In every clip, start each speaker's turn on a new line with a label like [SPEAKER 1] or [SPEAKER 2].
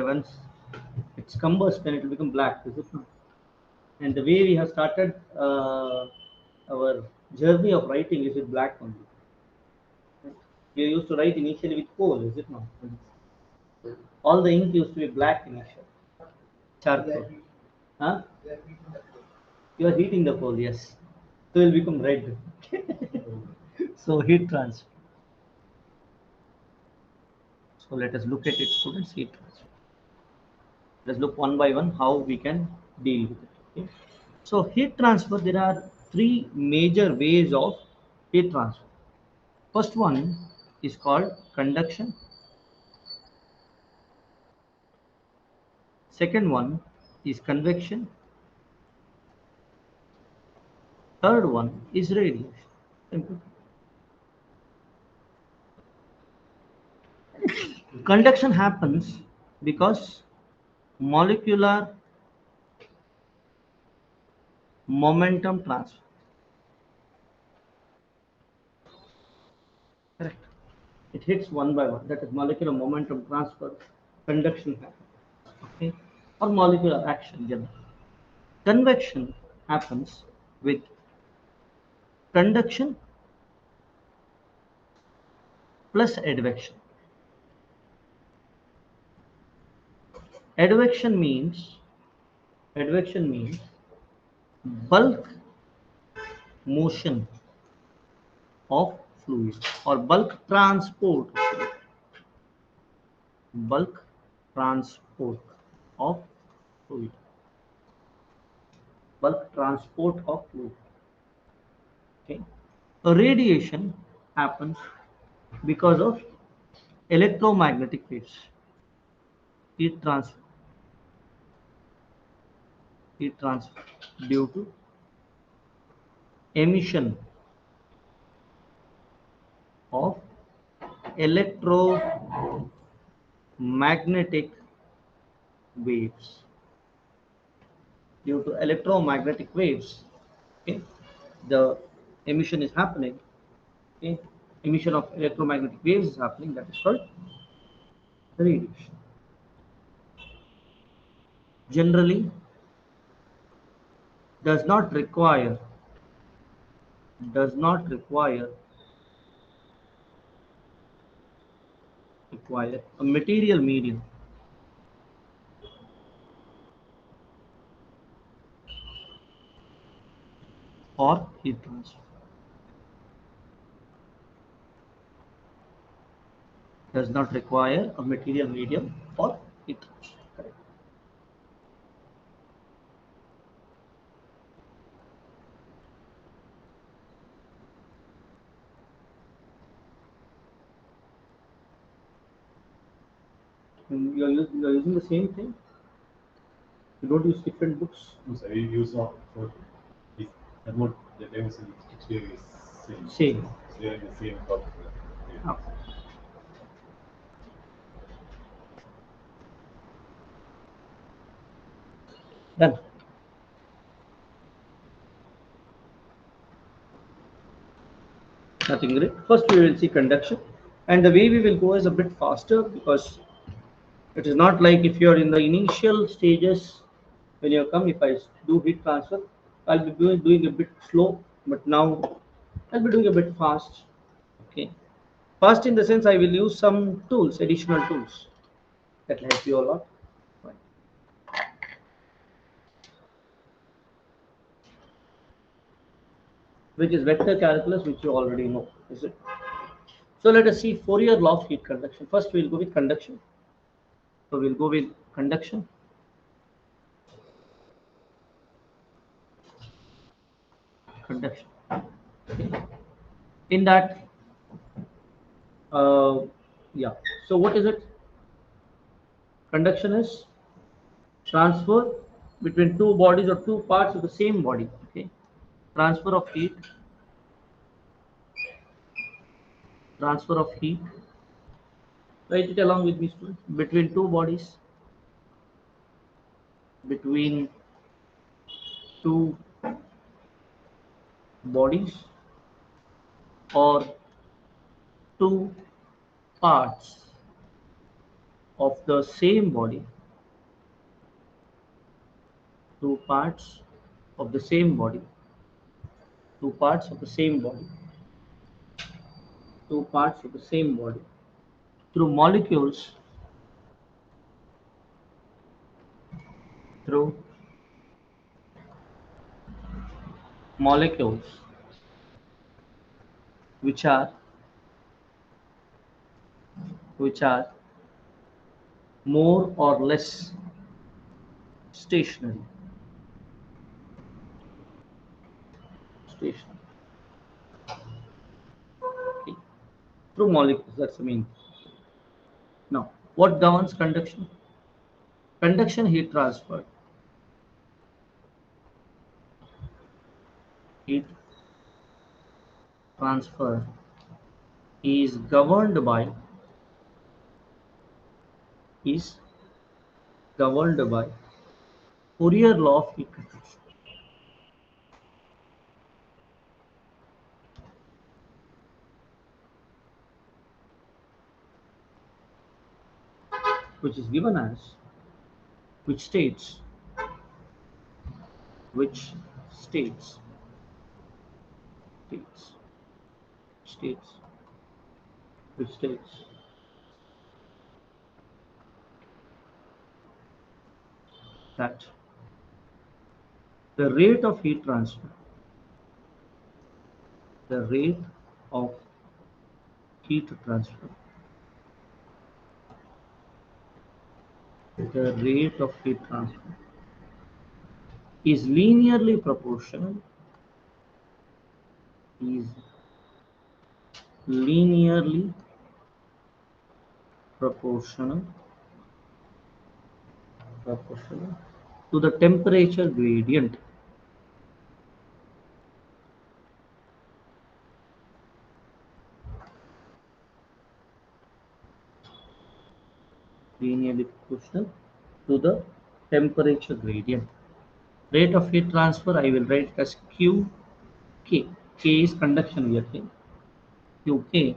[SPEAKER 1] once it's combust, then it will become black, is it not? And the way we have started our journey of writing is with black only. We used to write initially with coal, is it not? All the ink used to be black initially. Charcoal. Huh? You are heating the coal, yes. So it will become red. So heat transfer. So let us look at it, students. Heat transfer. Let's look one by one how we can deal with it. Okay? So heat transfer, there are three major ways of heat transfer. First one is called conduction. Second one is convection. Third one is radiation. Simple. Conduction happens because molecular momentum transfer. Correct. It hits one by one. That is molecular momentum transfer. Conduction happens. Okay. Or molecular action. Generally. Convection happens with conduction plus advection. Advection means bulk motion of fluid or bulk transport bulk transport of fluid bulk transport of fluid. Okay. A radiation happens because of electromagnetic waves. Heat transfer heat transfer due to emission of electromagnetic waves. Due to electromagnetic waves, okay, the emission is happening. Okay, emission of electromagnetic waves is happening. That is called radiation. Generally, does not require a material medium or heat transfer. Does not require a material medium or heat transfer. Correct. You are using the same thing. You don't use different books.
[SPEAKER 2] Yes, I use for this about the times experience same.
[SPEAKER 1] Same.
[SPEAKER 2] So they are the same topic. Yeah.
[SPEAKER 1] Okay. Done. Nothing great. First, we will see conduction, and the way we will go is a bit faster because it is not like if you are in the initial stages when you come. If I do heat transfer, I'll be doing a bit slow, but now I'll be doing a bit fast. Okay, fast in the sense I will use some tools, additional tools that will help you a lot. Right. Which is vector calculus, which you already know, is it? So let us see Fourier law of heat conduction. First, we will go with conduction. So we'll go with conduction. Conduction. In that, uh, yeah. So what is it? Conduction is transfer between two bodies or two parts of the same body. Okay. Transfer of heat. Transfer of heat. Write it along with me, students. Between two bodies. Between two bodies or two parts of the same body. two parts of the same body, two parts of the same body, two parts of the same body through molecules, through molecules which are which are more or less stationary. Stationary. Okay. Through molecules, that's the main. Now, what governs conduction? Conduction heat transfer. Heat transfer is governed by is governed by Fourier law of heat transfer, which is given as which states which states states states which states that the rate of heat transfer, the rate of heat transfer, the rate of heat transfer is linearly proportional, is linearly proportional proportional to the temperature gradient, linearly proportional to the temperature gradient. Rate of heat transfer I will write as Q K. K is conduction we are saying. Qk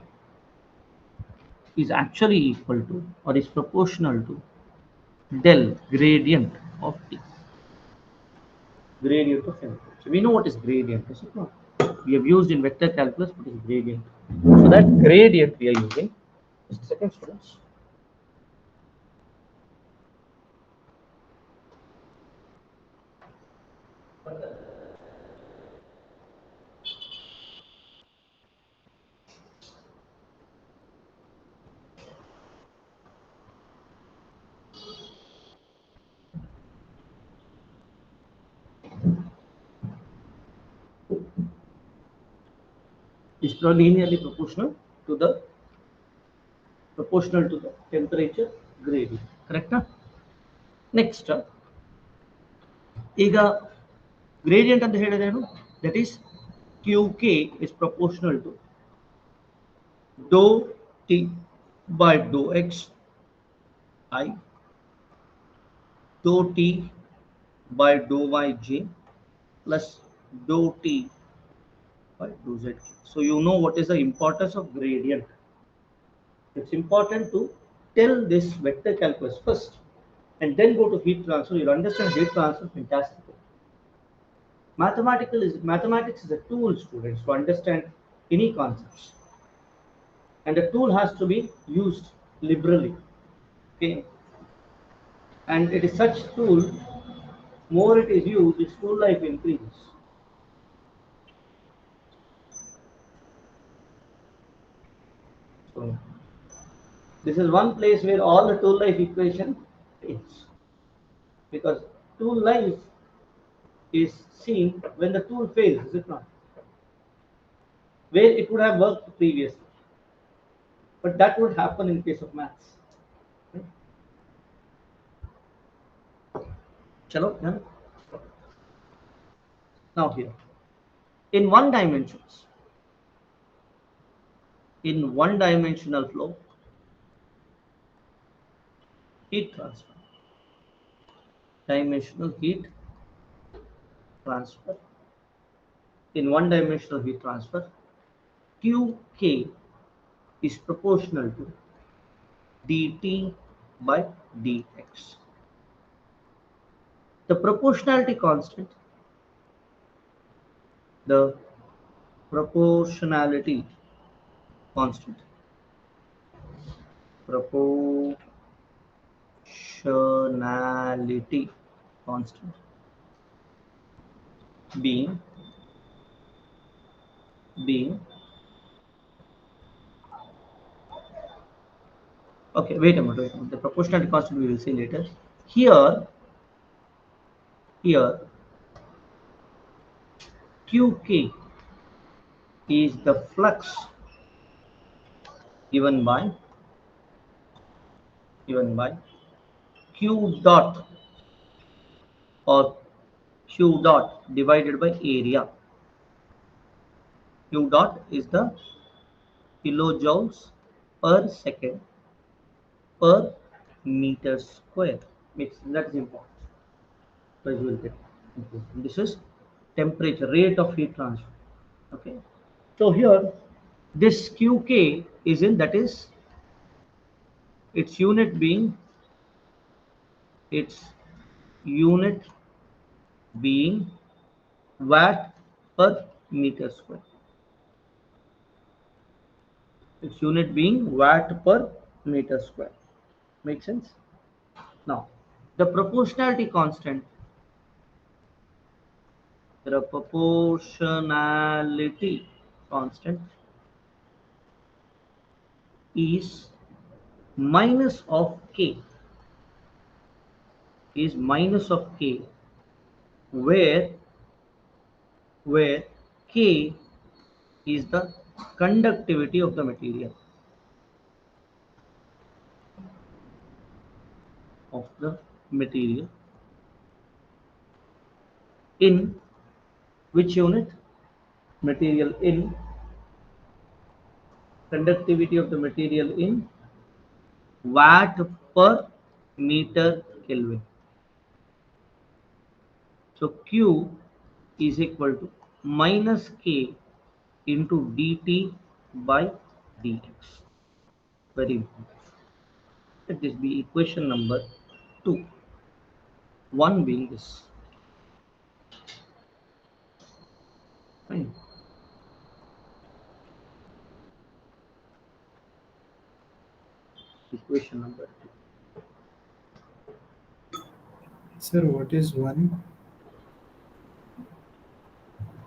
[SPEAKER 1] is actually equal to or is proportional to del gradient of T. Gradient of temperature. We know what is gradient, is it not? We have used in vector calculus what is gradient. So that gradient we are using. Just a second, students. Is linearly proportional to the temperature gradient. Correct? Next, ಈಗ gradient ಅಂತ ಹೇಳಿದ್ರೇನು? That is Qk is proportional to dou T by dou x I dou T by dou yj plus dou T by dou zk. So you know what is the importance of gradient. It's important to tell this vector calculus first and then go to heat transfer. You'll understand heat transfer fantastically. Mathematics is a tool, students, to understand any concepts, and the tool has to be used liberally. Okay, and it is such tool. More it is used, its tool life increases. So this is one place where all the tool life equation fails, because tool life is seen when the tool fails, is it not? Where it would have worked previously, but that would happen in case of maths. Right? Chalo, yeah? Now here, in one dimensional flow, heat transfer, dimensional heat transfer, in one dimensional heat transfer, Qk is proportional to dt by dx. The proportionality constant, the proportionality constant, proportionality constant being being okay, wait a minute. The proportionality constant we will see later. Here qk is the flux given by q dot, or q dot divided by area. Q dot is the kilojoules per second per meter square. That is important. So you will get important. This is temperature, rate of heat transfer. Okay. So here this qk is in, that is its unit being its unit being watt per meter square. Its unit being watt per meter square. Make sense? Now, the proportionality constant, the proportionality constant is minus of k, is minus of k, where k is the conductivity of the material, of the material in which unit? Material in, conductivity of the material in watt per meter Kelvin. So Q is equal to minus K into dt by dx. Very important. Let this be equation number 2. 1 being this. Fine. Equation number 2.
[SPEAKER 3] Sir, what is 1?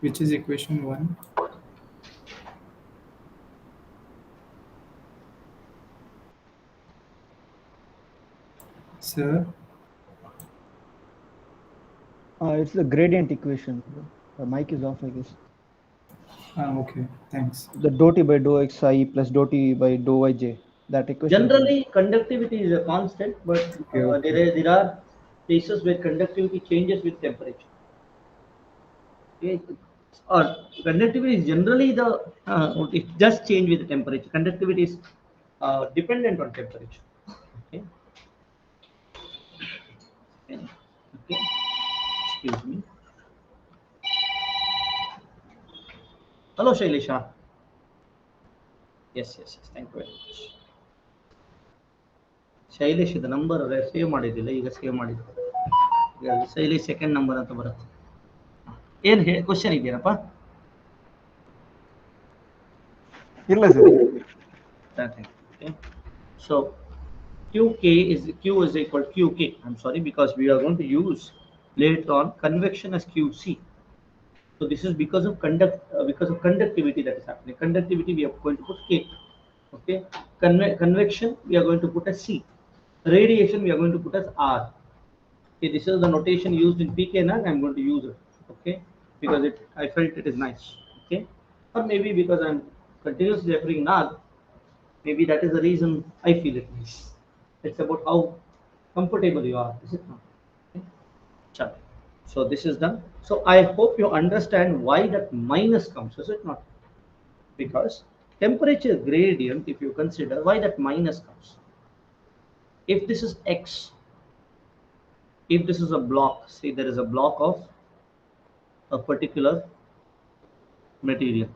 [SPEAKER 3] Which is equation 1? Sir,
[SPEAKER 4] It's the gradient equation. The mic is off, I guess.
[SPEAKER 3] okay, thanks.
[SPEAKER 4] The dou t by dou xi plus dou t by dou yj. That equation.
[SPEAKER 1] Generally, conductivity is a constant, but
[SPEAKER 3] Okay.
[SPEAKER 1] there are cases where conductivity changes with temperature. Okay. Or conductivity is generally it just change with the temperature. Conductivity is dependent on temperature. Okay. Okay. Excuse me. Hello, Shailisha. Yes. Thank you very much. Shailesh ಇದು number save ಮಾಡಿದ್ದಿಲ್ಲ, ಈಗ save ಮಾಡಿದ್ದು. Shailesh second number ಅಂತ ಬರುತ್ತೆ. ಏನು question ಇದೆಯಪ್ಪ?
[SPEAKER 4] ಇಲ್ಲ sir.
[SPEAKER 1] Okay. So Q is equal to QK. I'm sorry, because we are going to use later on convection as QC. So this is because of conductivity that is happening. Conductivity we are going to put K. Okay. Convection we are going to put as C. Radiation we are going to put as R. Okay, this is the notation used in PK and I'm going to use it. Okay, because I felt it is nice. Okay, or maybe because I'm continuously referring NAG, maybe that is the reason I feel it nice. It's about how comfortable you are, is it not? Okay. Chalo. So this is done. So I hope you understand why that minus comes, is it not? Because temperature gradient, if you consider, why that minus comes. If this is X, if this is a block, say there is a block of a particular material,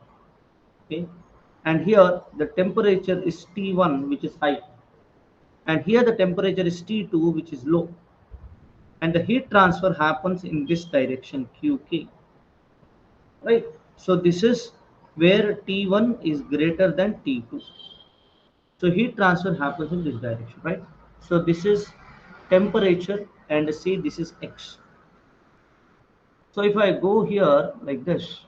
[SPEAKER 1] okay, and here the temperature is T1, which is high, and here the temperature is T2, which is low. and the heat transfer happens in this direction qk, right? So this is where T1 is greater than T2. So heat transfer happens in this direction, right? So this is temperature and see this is X. So if I go here like this,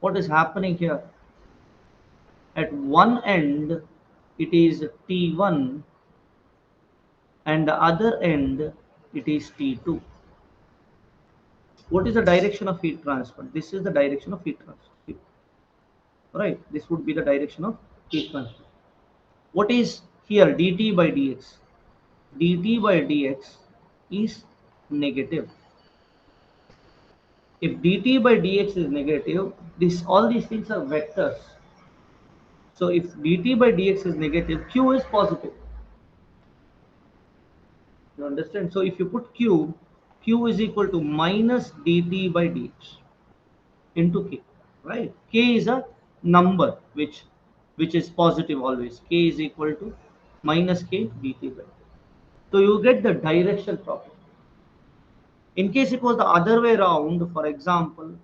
[SPEAKER 1] what is happening here? At one end it is T1 and the other end it is T2. What is the direction of heat transfer? This is the direction of heat transfer, right? This would be the direction of heat transfer. What is here dt by dx? Dt by dx is negative. If dt by dx is negative, this all these things are vectors. So if dt by dx is negative, q is positive. You understand? So if you put q, q is equal to minus dt by dx into k, right? K is a number which is positive always. K is equal to minus k dt by dx. So you get the direction property. In case it was the other way around, for example,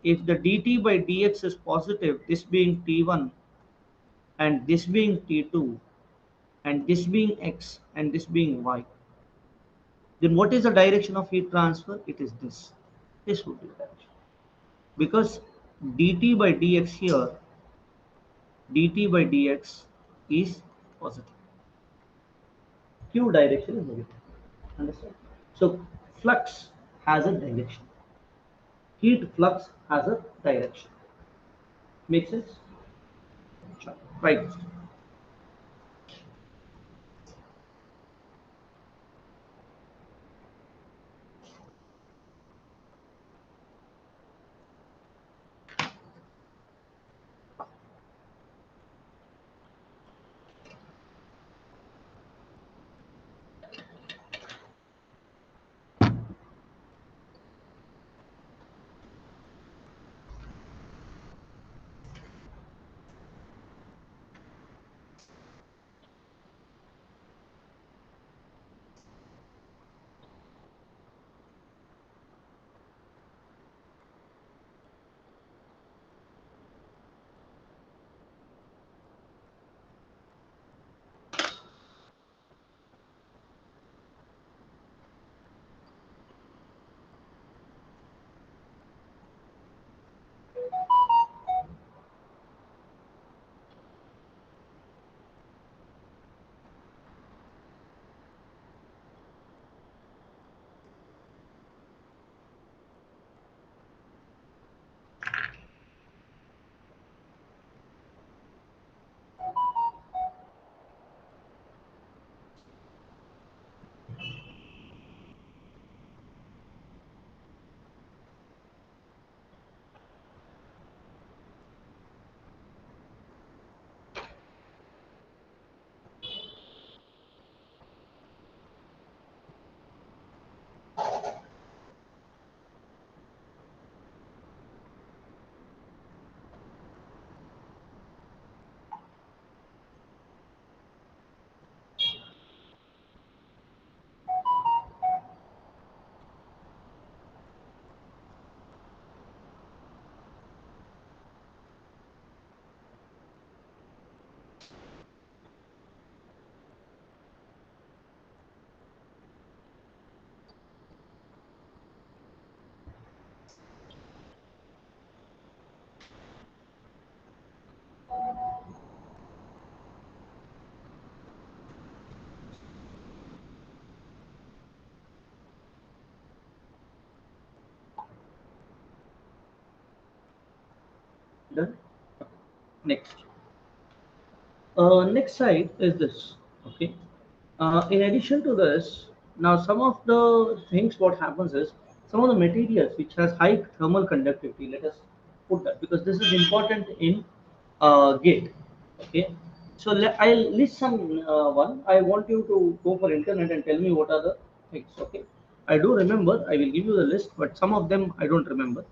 [SPEAKER 1] if the dt by dx is positive, this being t1 and this being t2 and this being x and this being y, then what is the direction of heat transfer? It is this. This would be the direction. Because dt by dx here, dt by dx is positive. Q direction is negative. Understand? So flux has a direction. Heat flux has a direction. Make sense? Sure. Right. Done. Next. Next side is this. Okay. In addition to this, now some of the things what happens is some of the materials which has high thermal conductivity. Let us put that because this is important in gate. Okay. So I'll list some one. I want you to go for internet and tell me what are the things. Okay. I do remember. I will give you the list, but some of them I don't remember.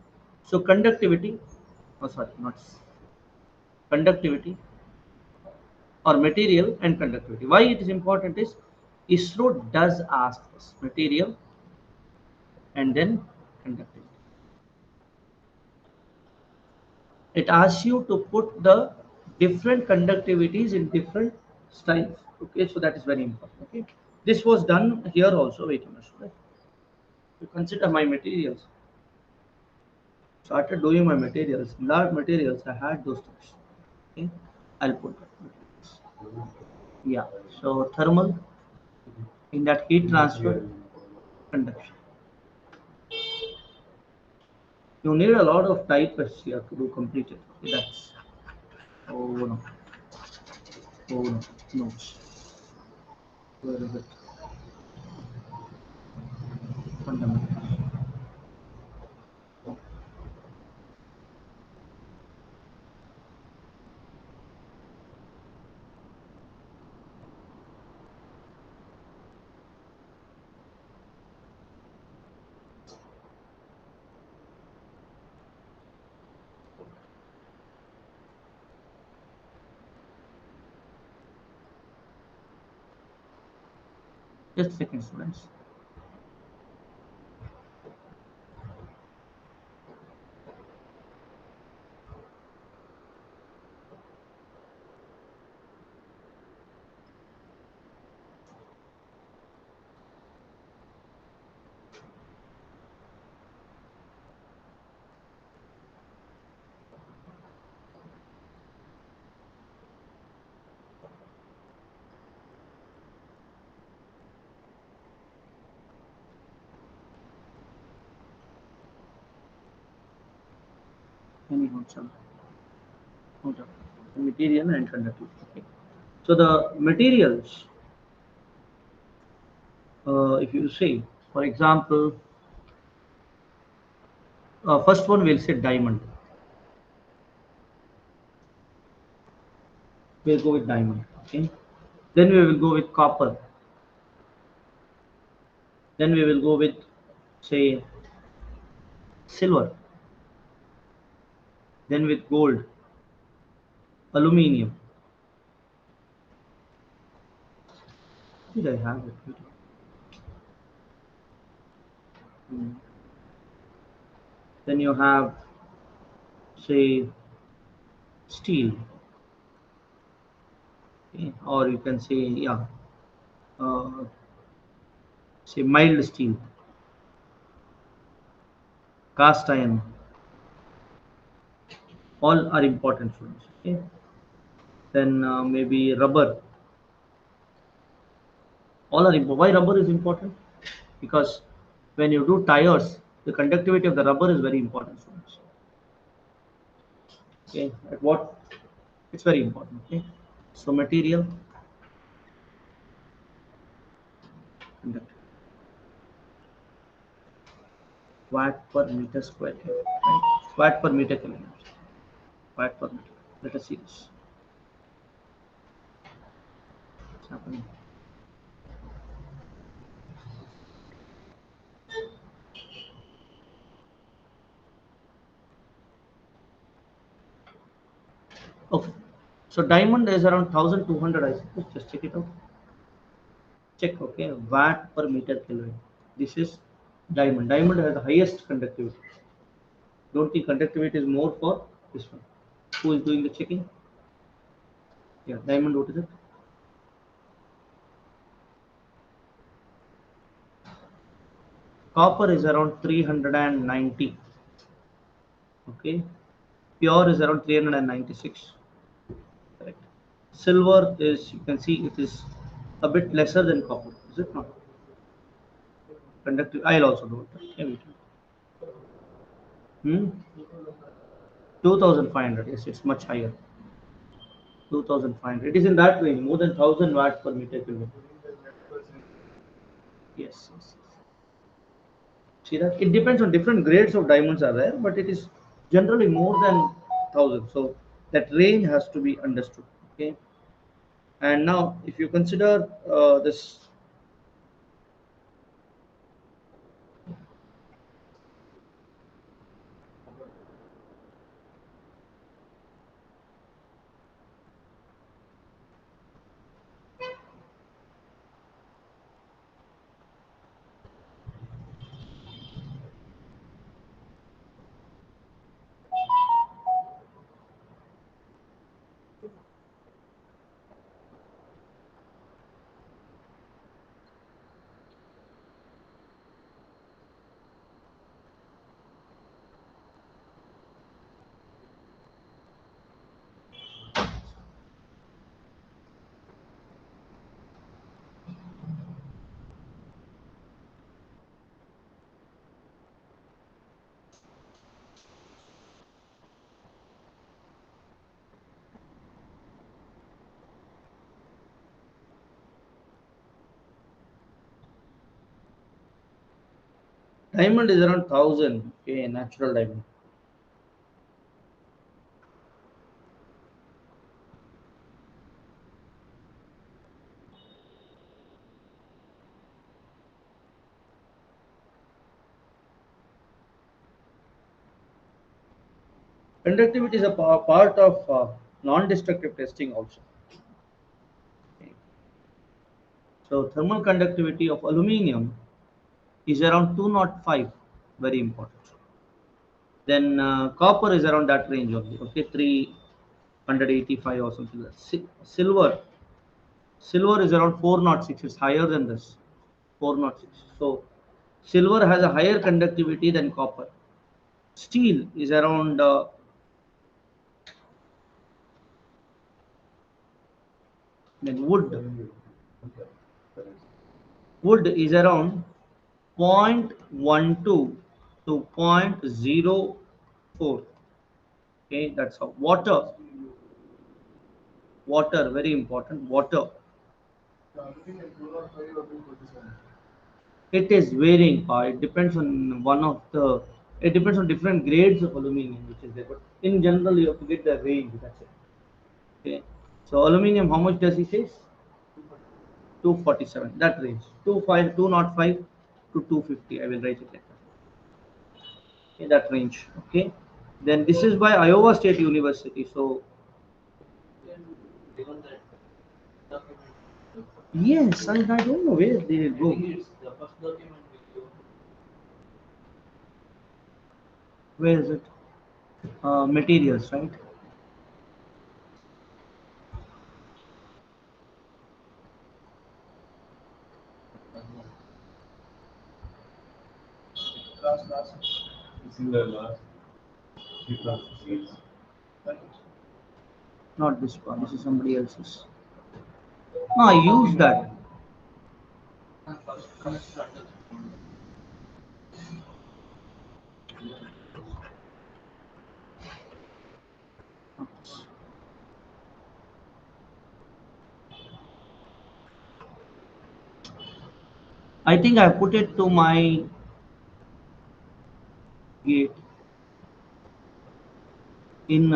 [SPEAKER 1] So conductivity. Oh, sorry, not conductivity or material and conductivity. Why it is important is ISRO does ask this material and then conductivity. It asks you to put the different conductivities in different styles. Okay, so that is very important. Okay, this was done here also. Wait a minute. Right? You consider my materials. Started doing my materials. Large materials. I had those things. Okay, I'll put that. Yeah. So thermal in that heat transfer conduction. You need a lot of typists here to do complete it. Okay, that's oh no, oh no, no. Where is it? Fundamentals. Just a second, students. Any notes on note on the material and conductivity. Okay. So the materials, if you say, for example, first one we'll say diamond. We'll go with diamond. Okay. Then we will go with copper. Then we will go with say silver. Then with gold, aluminium. Did I have it? Hmm. Then you have say steel, okay? Or you can say yeah, uh, say mild steel, cast iron. All are important students. Okay. Then maybe rubber. All are important. Why rubber is important? Because when you do tires, the conductivity of the rubber is very important students. Okay. At what? It's very important. Okay. So material conductivity. Watt per meter square. Right? Watt per meter kilometer. Watt per meter. Let us see this. What's happening? Okay. So diamond is around 1200. I suppose. Just check it out. Check. Okay. Watt per meter kilometer. This is diamond. Diamond has the highest conductivity. Don't think conductivity is more for this one. Who is doing the checking? Yeah, diamond. What is it? Copper is around 390. Okay. Pure is around 396. Correct. Silver is, you can see it is a bit lesser than copper. Is it not? Conductive. I'll also do it. Okay, 2500. Yes, it's much higher. 2500. It is in that range, more than 1000 watt per meter kilometer. Yes, yes. See that? It depends on different grades of diamonds are there, but it is generally more than 1000. So that range has to be understood. Okay. And now, if you consider this, Diamond is around 1000. Okay, natural diamond. Conductivity is a part of non-destructive testing also. Okay. So thermal conductivity of aluminium is around 205. Very important. Then copper is around that range only. Okay, 385 or something like that. Silver is around 406. It's higher than this. 406. So silver has a higher conductivity than copper. Steel is around then wood is around 0.12 to 0.04. Okay, that's how. Water, very important. Water, it is varying. It depends on one of the. It depends on different grades of aluminum which is there. But in general, you have to get the range. That's it. Okay. So aluminum, how much does he say? 247. That range. 205 to 250. I will write it like that. Okay, that range. Okay. Then this is by Iowa State University. So yes, I don't know where they will go. Where is it? Materials, right?
[SPEAKER 2] It's in the last few classes.
[SPEAKER 1] Not this one. This is somebody else's. No, I use that. I think I put it to my gate in.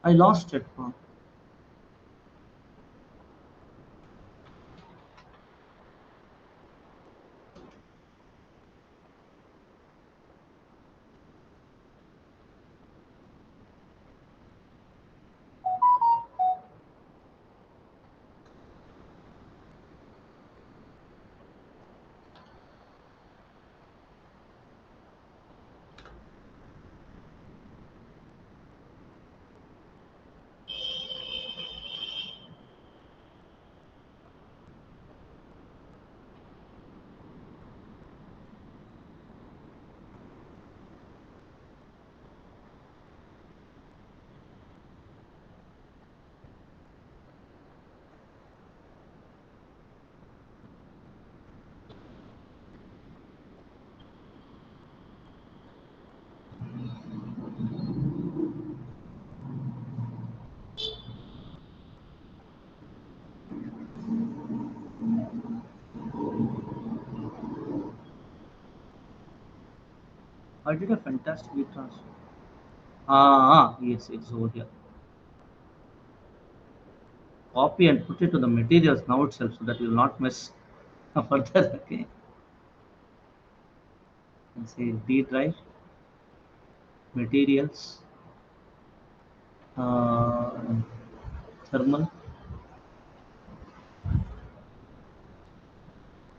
[SPEAKER 1] I lost it. I did a fantastic heat transfer. Yes, it's over here. Copy and put it to the materials now itself so that you will not miss further. Okay. And say D drive, materials, uh, thermal.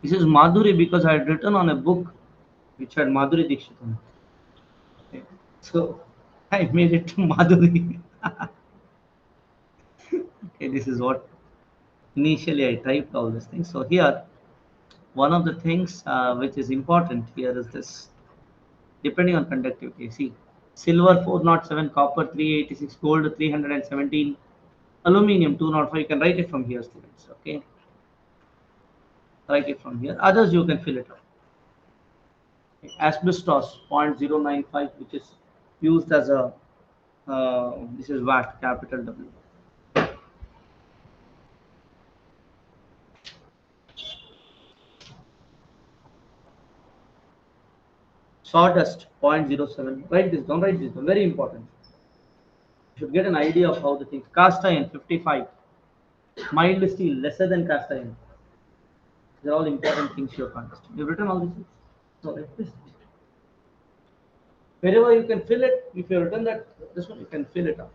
[SPEAKER 1] This is Madhuri because I had written on a book which had Madhuri Dixit on it. Okay. So I made it to Madhuri. Okay, this is what initially I typed all these things. So here, one of the things which is important here is this, depending on conductivity. See, silver 407, copper 386, gold 317, aluminum 205. You can write it from here, students. Okay, write it from here. Others you can fill it up. Asbestos 0.095, which is used as a This is VAT, capital W. Sawdust 0.07. Write this down. Write this down. Very important. You should get an idea of how the things. Cast iron 55. Mild steel lesser than cast iron. These are all important things you have to understand. You've written all these things. So like this. Wherever you can fill it, if you have written that this one, you can fill it up.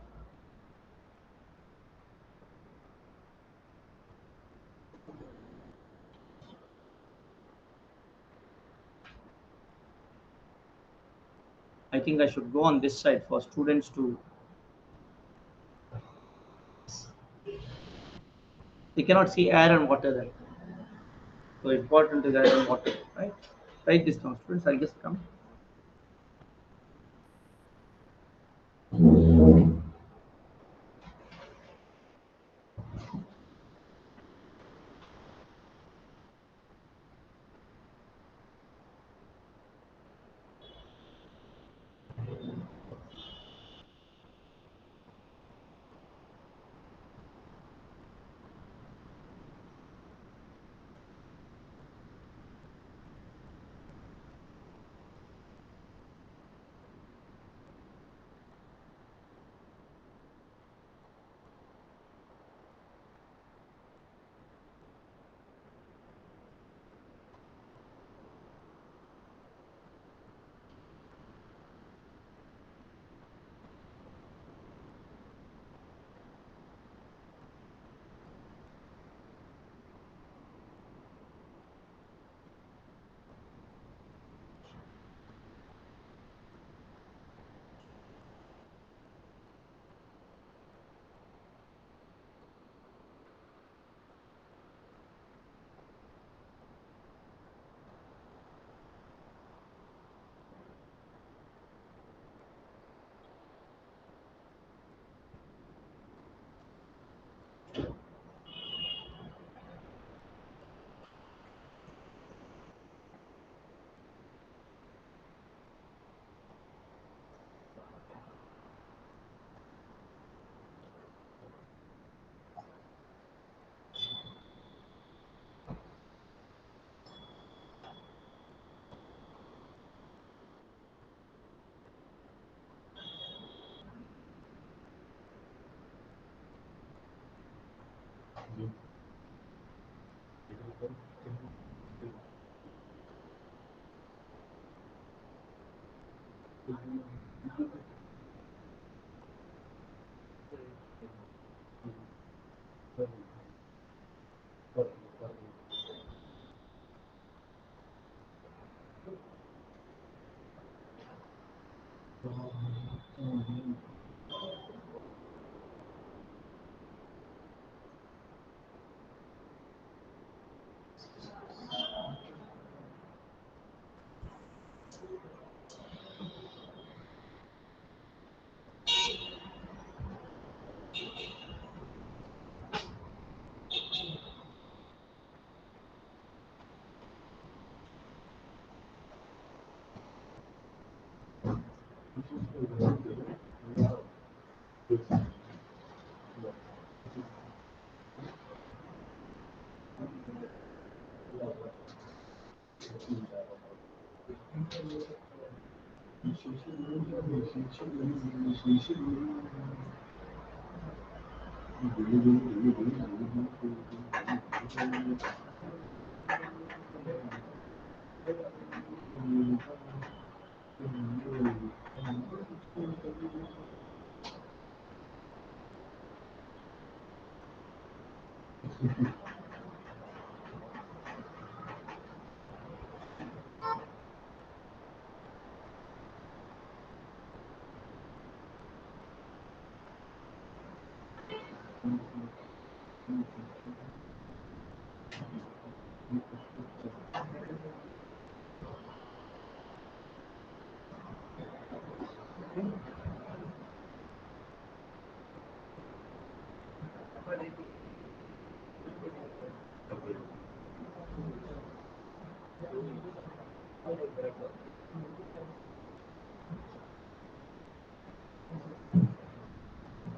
[SPEAKER 1] I think I should go on this side for students to. They cannot see air and water there. So important is air and water, right? Write this down, students. I'll just come.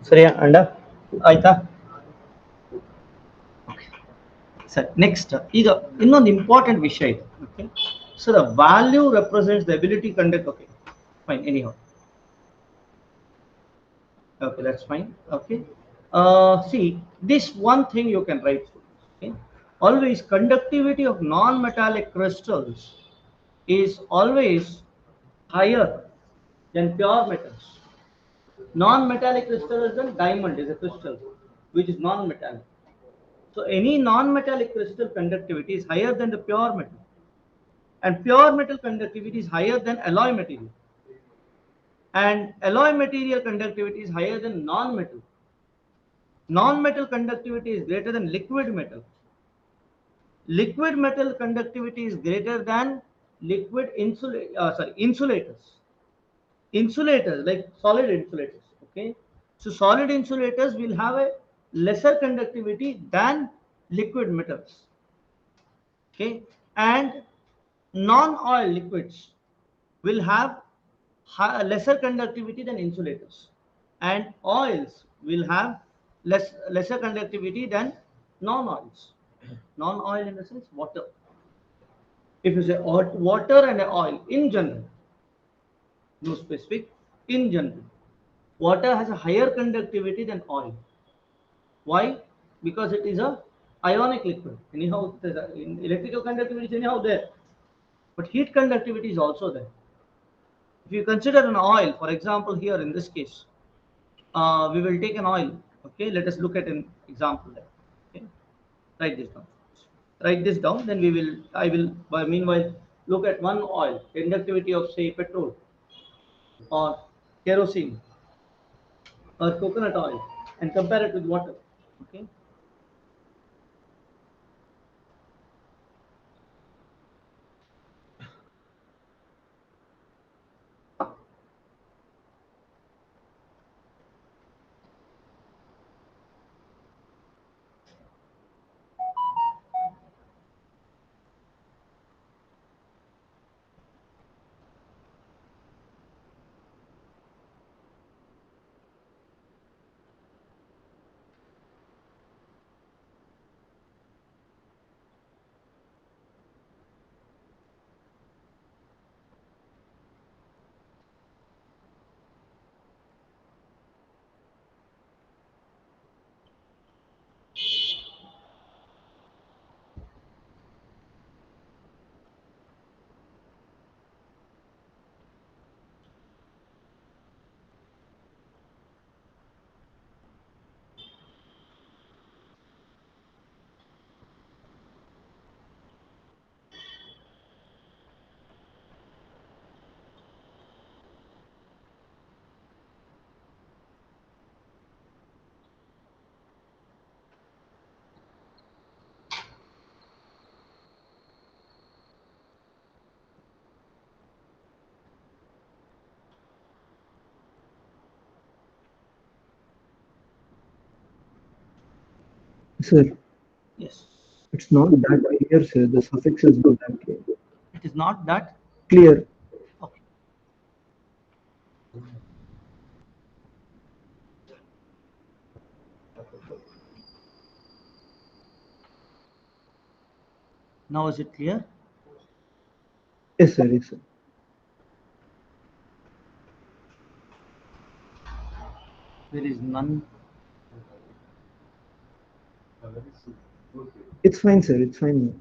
[SPEAKER 1] ಸರಿಯಾ ಅಂಡ ಆಯ್ತಾ? ಸರಿ, next ಈಗ ಇನ್ನೊಂದು important ವಿಷಯ ಇದೆ. Okay, so the value represents the ability conduct. Okay fine, anyhow. Okay, that's fine. Okay, see, this one thing you can write. Okay, always conductivity of non-metallic crystals is always higher than pure metals. Non-metallic crystal is a diamond, is a crystal which is non-metallic. So any non-metallic crystal conductivity is higher than the pure metal, and pure metal conductivity is higher than alloy material, and alloy material conductivity is higher than non-metal. Non-metal conductivity is greater than liquid metal. Liquid metal conductivity is greater than insulators. Insulators like solid insulators. Okay, so solid insulators will have a lesser conductivity than liquid metals. Okay, and non-oil liquids will have lesser conductivity than insulators, and oils will have lesser conductivity than non-oils. Non-oil in the sense water. If you say water and oil in general, no specific, in general, water has a higher conductivity than oil. Why? Because it is a ionic liquid. Anyhow, in electrical conductivity is anyhow there, but heat conductivity is also there. If you consider an oil, for example, here in this case, we will take an oil. Okay, let us look at an example there. Okay, write this down. Write this down. Then we will. I will. By meanwhile, look at one oil conductivity of say petrol or kerosene or coconut oil and compare it with water. Okay.
[SPEAKER 4] Sir,
[SPEAKER 1] Yes.
[SPEAKER 4] it's not that clear, sir. The suffixes not that clear.
[SPEAKER 1] It is not that
[SPEAKER 4] Clear.
[SPEAKER 1] okay. Now is it clear?
[SPEAKER 4] Yes, sir. Yes, sir.
[SPEAKER 1] There is none.
[SPEAKER 4] It's fine, sir. It's fine.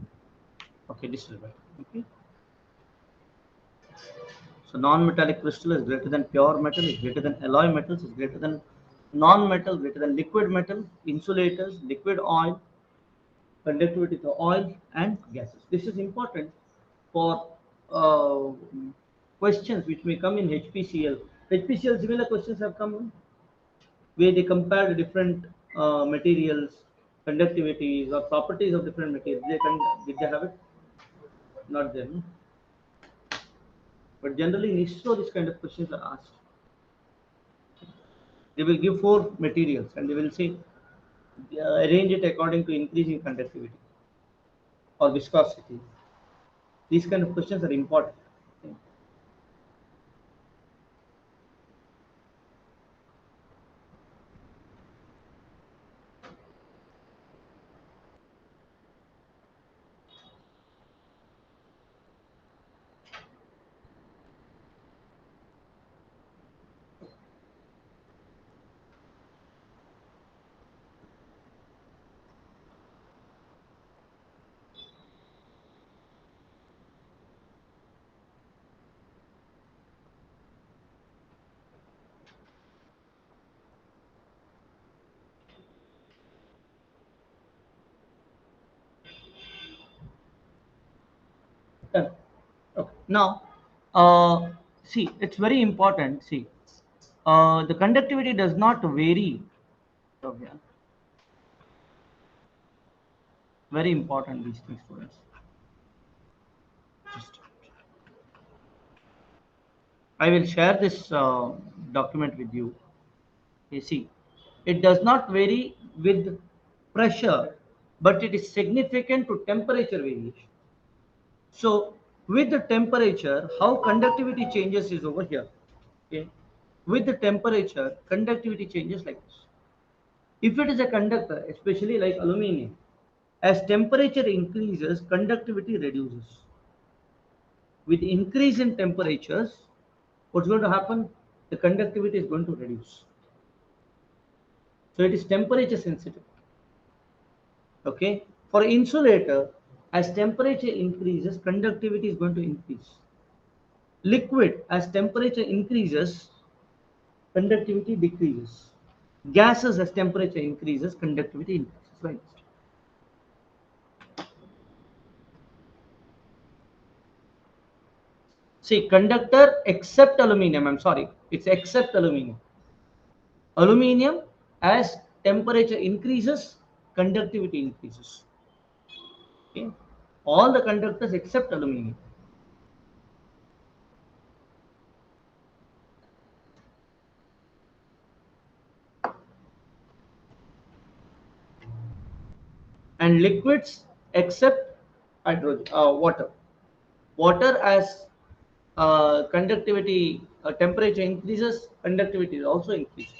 [SPEAKER 1] Okay, this is better. Okay. So non-metallic crystal is greater than pure metal, is greater than alloy metals, is greater than non-metal, greater than liquid metal, insulators, liquid oil, conductivity to oil and gases. This is important for uh, questions which may come in HPCL. HPCL similar questions have come where they compare the different materials, conductivities or properties of different materials. Did they have it? Not there. No? But generally in ISRO, these kind of questions are asked. They will give four materials and they will say arrange it according to increasing conductivity or viscosity. These kind of questions are important. Okay. Now, see, it's very important. See, the conductivity does not vary. So, yeah, very important these things, students. Just, I will share this document with you. You see, it does not vary with pressure, but it is significant to temperature variation. So, with the temperature, how conductivity changes is over here. Okay, with the temperature, conductivity changes like this. If it is a conductor, especially like aluminum, as temperature increases, conductivity reduces. With increase in temperatures, what's going to happen? The conductivity is going to reduce. So it is temperature sensitive. Okay. For insulator, as temperature increases, conductivity is going to increase. Liquid, as temperature increases, conductivity decreases. Gases, as temperature increases, conductivity increases. Right. See, conductor except aluminum. I'm sorry, it's except aluminum. Aluminum, as temperature increases, conductivity increases. Okay, all the conductors except aluminum. And liquids except hydrogen, water. Water, as conductivity, temperature increases, conductivity is also increases.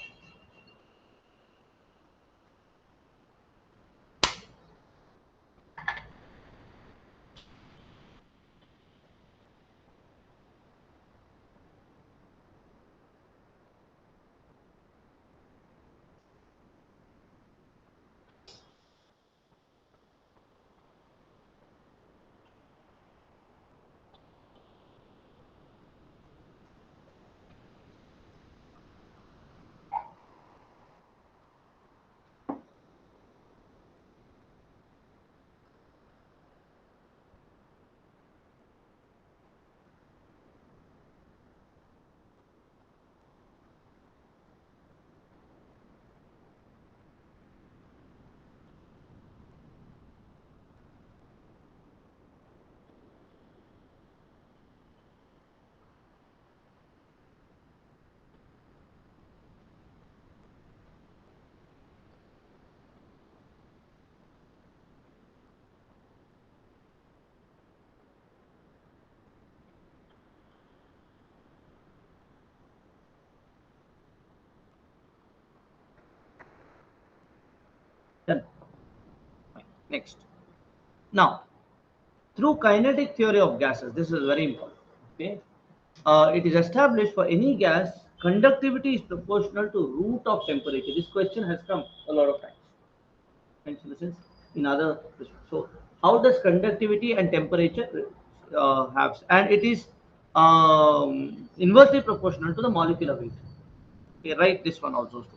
[SPEAKER 1] Done. Fine. Next. Now, through kinetic theory of gases, this is very important. Okay, it is established for any gas, conductivity is proportional to root of temperature. This question has come a lot of times. Hence, in the sense, in other, so how does conductivity and temperature have? And it is inversely proportional to the molecular weight. Okay, write this one also, students.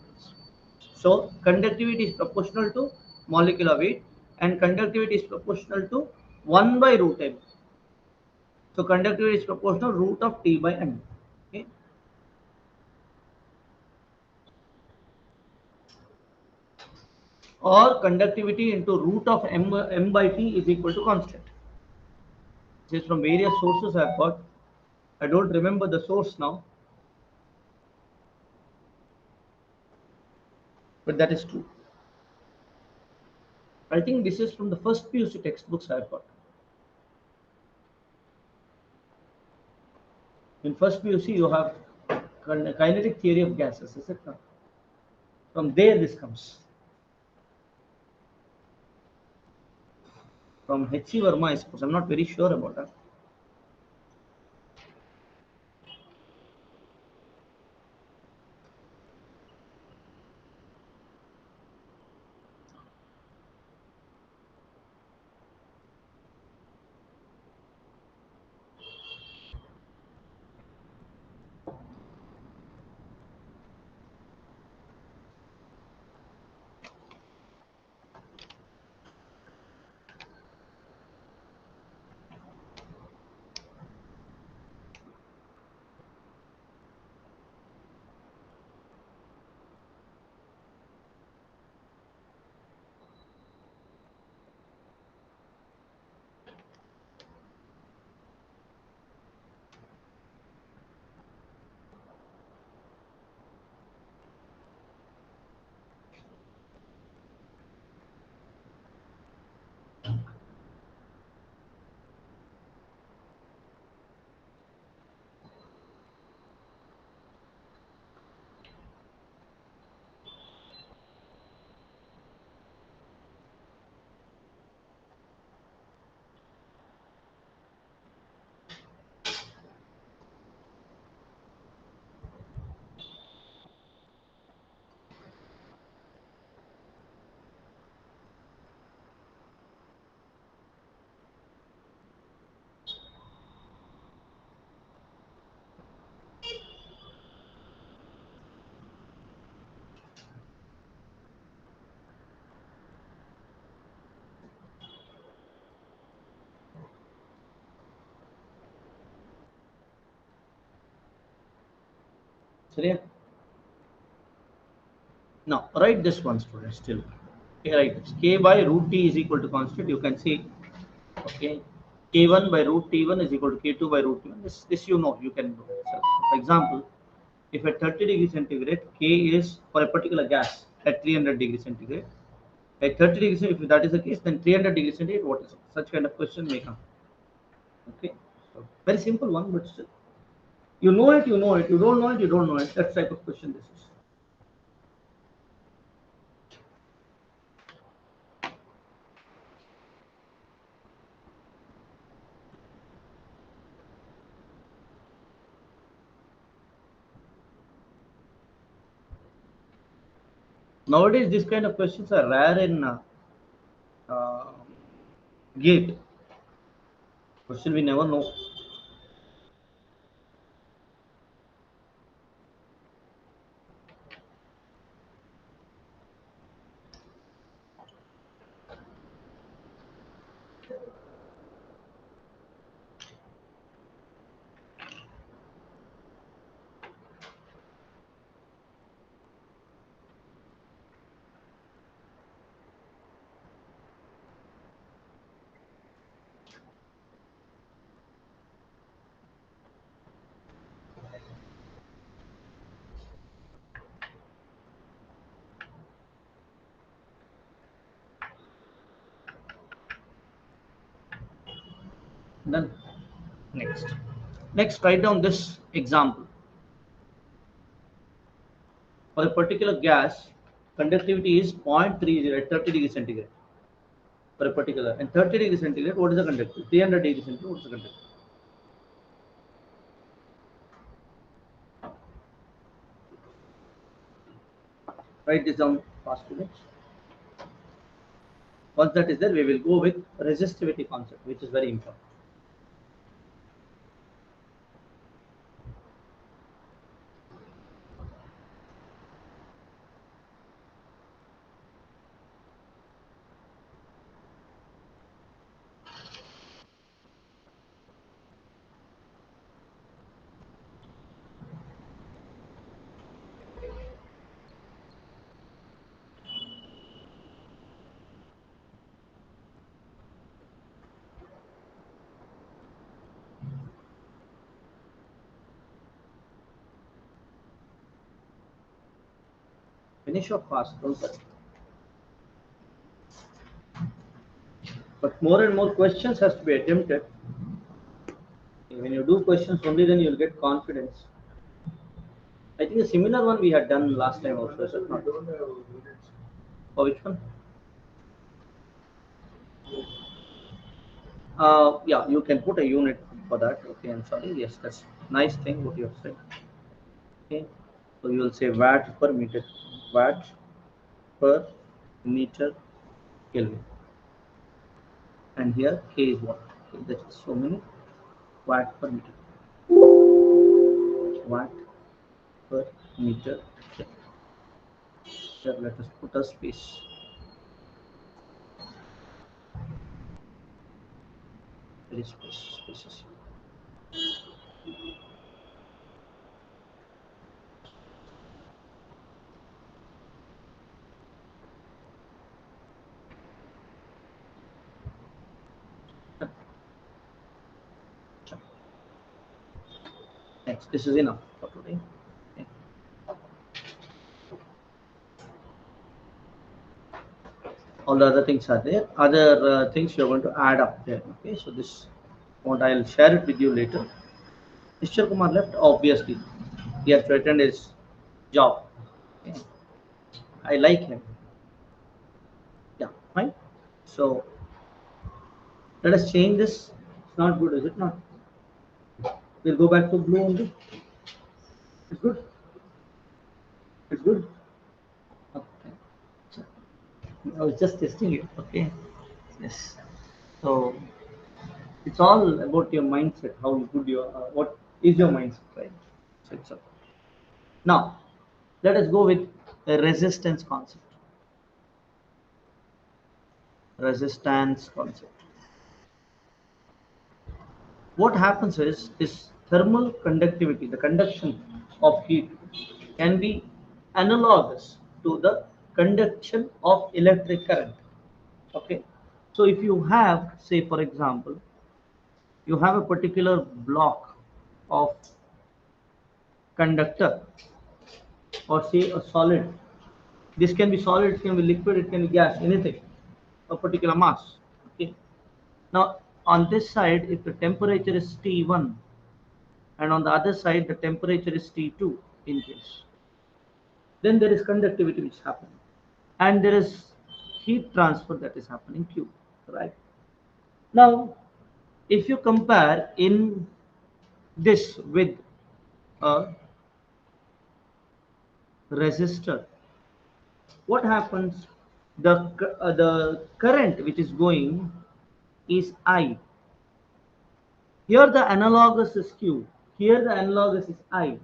[SPEAKER 1] So conductivity is proportional to molecular weight, and conductivity is proportional to 1 by root m. So conductivity is proportional root of T by m. Okay. Or conductivity into root of m by T is equal to constant. This is from various sources I have got. I don't remember the source now, but that is true. I think this is from the first PUC textbooks I have got. In first PUC you have kinetic theory of gases, is it not? From there this comes. From H.C. Verma, I suppose. I'm not very sure about that. Clear? Now write this one, students. Still, okay, write this. K by root t is equal to constant. You can see, okay, K1 by root T1 is equal to K2 by root T1. This you know, you can do it. So, for example, if at 30 degrees centigrade, K is for a particular gas at 300 degrees centigrade. At 30 degrees, if that is the case, then 300 degrees centigrade, what is it? Such kind of question may come. Okay, so very simple one, but still, you know it, you know it. You don't know it, you don't know it. That type of question this is. Nowadays, these kind of questions are rare in uh, gate. Question we never know. Done. Next. Next, write down this example. For a particular gas, conductivity is 0.30 at 30 degrees centigrade. For a particular, and 30 degrees centigrade, what is the conductivity? 300 degrees centigrade, what is the conductivity? Write this down fast, students. Once that is there, we will go with resistivity concept, which is very important. Finish off fast, don't worry. But more and more questions has to be attempted. When you do questions only, then you'll get confidence. I think a similar one we had done last time also, is it not? For which one? Yeah, you can put a unit for that. Okay, I'm sorry. Yes, that's nice thing what you have said. Okay, so you will say watt per meter, watt per meter Kelvin, and here K is what? Okay, that's so many watt per meter, watt per meter Kelvin. Here, let us put a space. There is spaces. Next, this is enough for today. Okay. All the other things are there. Other things you're going to add up there. Okay, so this what I'll share it with you later. Mr. Kumar left, obviously. He has to attend his job. Okay. I like him. Yeah, fine. So let us change this. It's not good, is it not? We'll go back to blue only. It's good. It's good. Okay. So, I was just testing it. Okay. Yes. So it's all about your mindset. How good your what is your mindset, right? So it's okay. Now let us go with the resistance concept. Resistance concept. What happens is this thermal conductivity, the conduction of heat, can be analogous to the conduction of electric current. Okay, so if you have, say for example, you have a particular block of conductor, or say a solid. This can be solid, it can be liquid, it can be gas, anything, a particular mass. Okay. Now on this side, if the temperature is T1, and on the other side the temperature is T2 in case, then there is conductivity which is happening, and there is heat transfer that is happening Q, right? Now if you compare in this with a resistor, what happens? The current which is going is I. Here the analogous is Q. Here the analogous is I.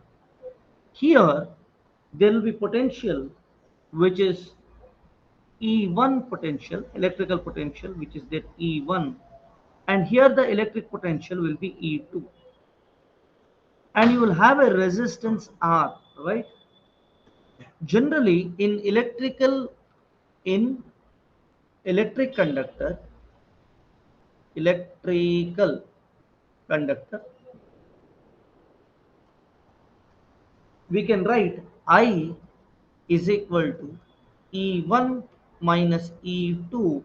[SPEAKER 1] Here there will be potential which is E1 potential, electrical potential, which is that E1, and here the electric potential will be E2, and you will have a resistance R, right? Generally in electric conductor, electrical conductor, we can write I is equal to E1 minus E2,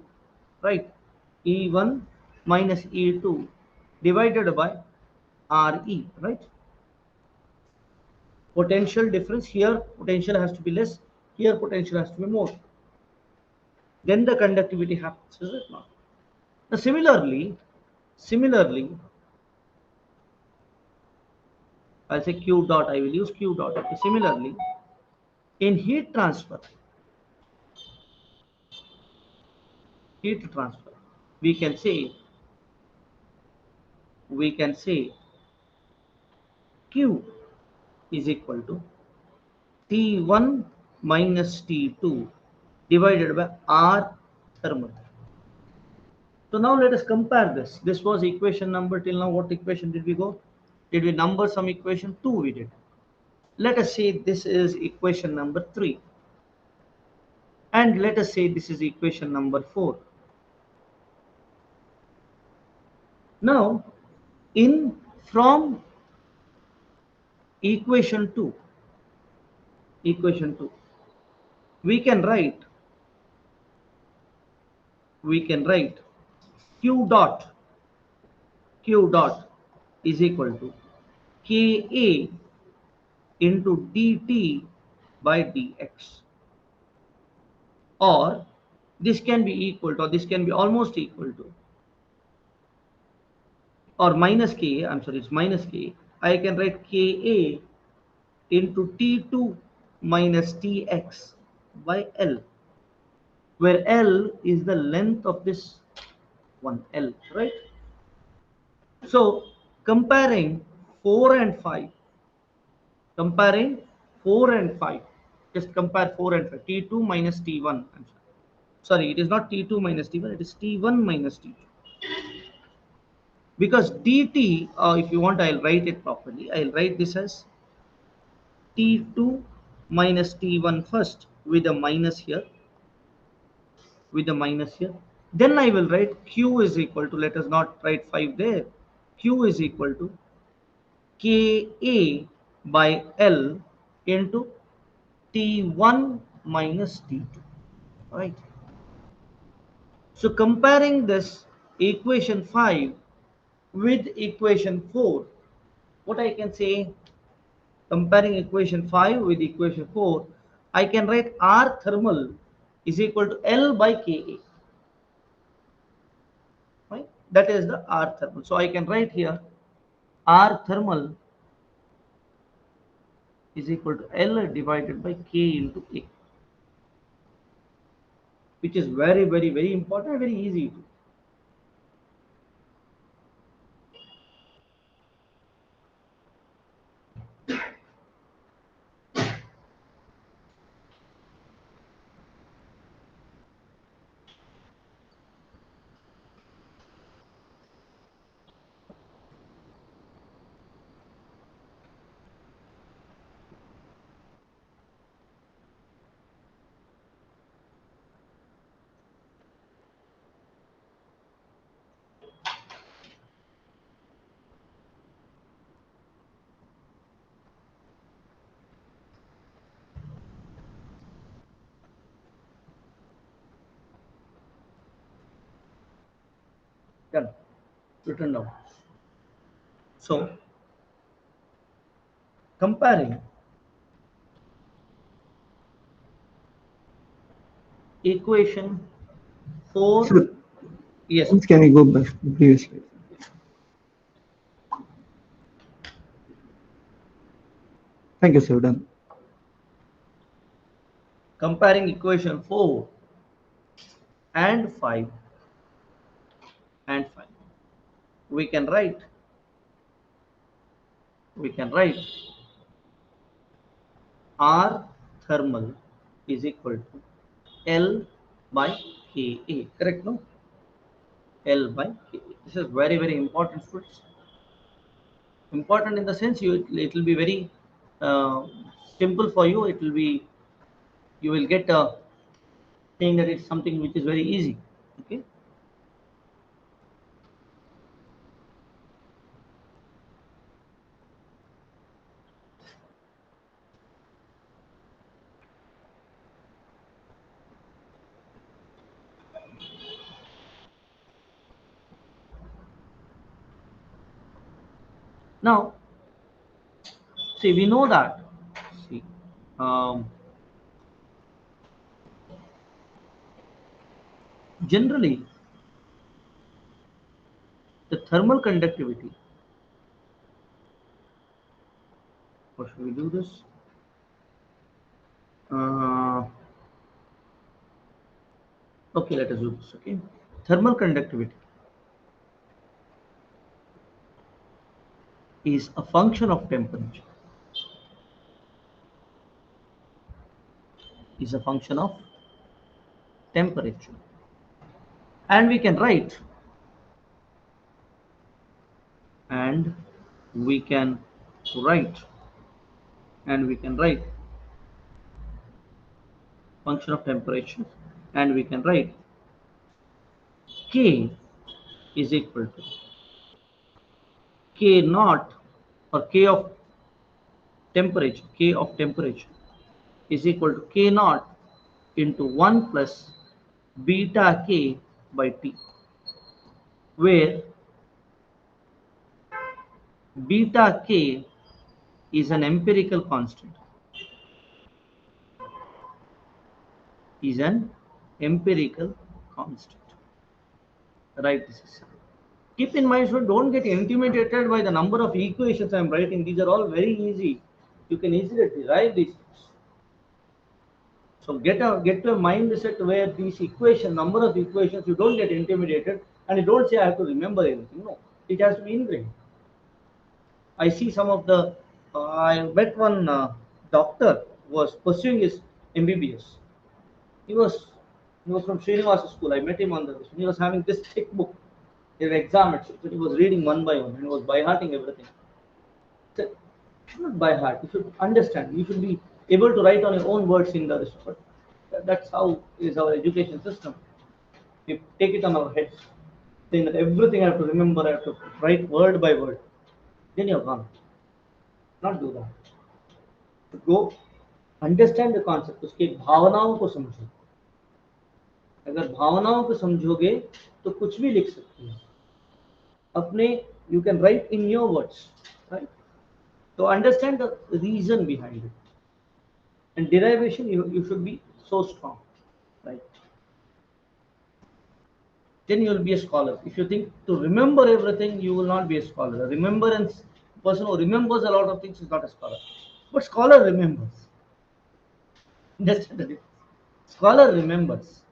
[SPEAKER 1] right? E1 minus E2 divided by RE, right? Potential difference here, potential has to be less, here potential has to be more. Then the conductivity happens, is it not? Now similarly, I'll say Q dot, I will use Q dot. Okay. Similarly, in heat transfer, we can say we can say Q is equal to T1 minus T2 divided by R thermal. So now let us compare this. This was equation number till now. What equation did we go? Did we number some equation? 2 we did. Let us say this is equation number 3. And let us say this is equation number 4. Now, in from equation 2, we can write q dot is equal to Ka into dt by dx, or this can be equal to, or this can be almost equal to, or minus Ka, I'm sorry, it's minus Ka. I can write Ka into T2 minus Tx by L, where L is the length of this one, L, right? So comparing 4 and 5, comparing 4 and 5, just compare 4 and 5, T2 minus T1, I'm sorry, it is not T2 minus T1, it is T1 minus T2. Because dt, if you want, I'll write it properly. I'll write this as T2 minus T1 first, with a minus here, then I will write Q is equal to, let us not write 5 there, Q is equal to Ka by L into T1 minus T2, right? So comparing this equation 5 with equation 4, what I can say, comparing equation 5 with equation 4, I can write R thermal is equal to L by Ka, right? That is the R thermal. So I can write here R thermal is equal to L divided by K into A, which is very, very, very important, very easy to. written down. So comparing equation 4,
[SPEAKER 5] Sir,
[SPEAKER 1] yes,
[SPEAKER 5] once can you go back to the previous slide? Thank you, sir. Done.
[SPEAKER 1] comparing equation 4 and 5 and 5, we can write we can write R thermal is equal to L by Ka. Correct? No? L by Ka. This is very, very important, students. Important in the sense it will be very uh, simple for you. It will be, you will get a thing that it's something which is very easy. Okay. Now, see, we know that. See, um, generally, the thermal conductivity. Or should we do this? Uh, okay, let us do this. Okay, thermal conductivity is a function of temperature. Is a function of temperature, and we can write and we can write and we can write function of temperature, and we can write K is equal to K naught, or K of temperature is equal to K naught into 1 plus beta K by T, where beta K is an empirical constant, is an empirical constant. Right, this is. Keep in mind, so don't get intimidated by the number of equations I am writing. These are all very easy. You can easily derive these things. So get to a mindset where these equation, number of equations, you don't get intimidated and you don't say I have to remember everything. No, it has to be ingrained. I see some of the. I met one doctor who was pursuing his MBBS. He was he was from Srinivasa school. I met him on the. He was having this thick book, his exam sheet. He was reading one by one and he was by hearting everything. So, not by heart. You should understand. You should be able to write on your own words in the list. But that's how is our education system. We take it on our heads, saying that everything I have to remember, I have to write word by word. Then you're gone. Not do that. Go understand the concept, उसकी भावनाओं को समझो. अगर भावनाओं को समझोगे तो कुछ भी लिख सकते हो अपने. You can write in your words, right. तो understand the reason behind it, and derivation you should be so strong, right? Then you will be a scholar. If you think to remember everything, you will not be a scholar. A remembrance person who remembers a lot of things is not a scholar, but scholar remembers. Understand the difference? Scholar remembers,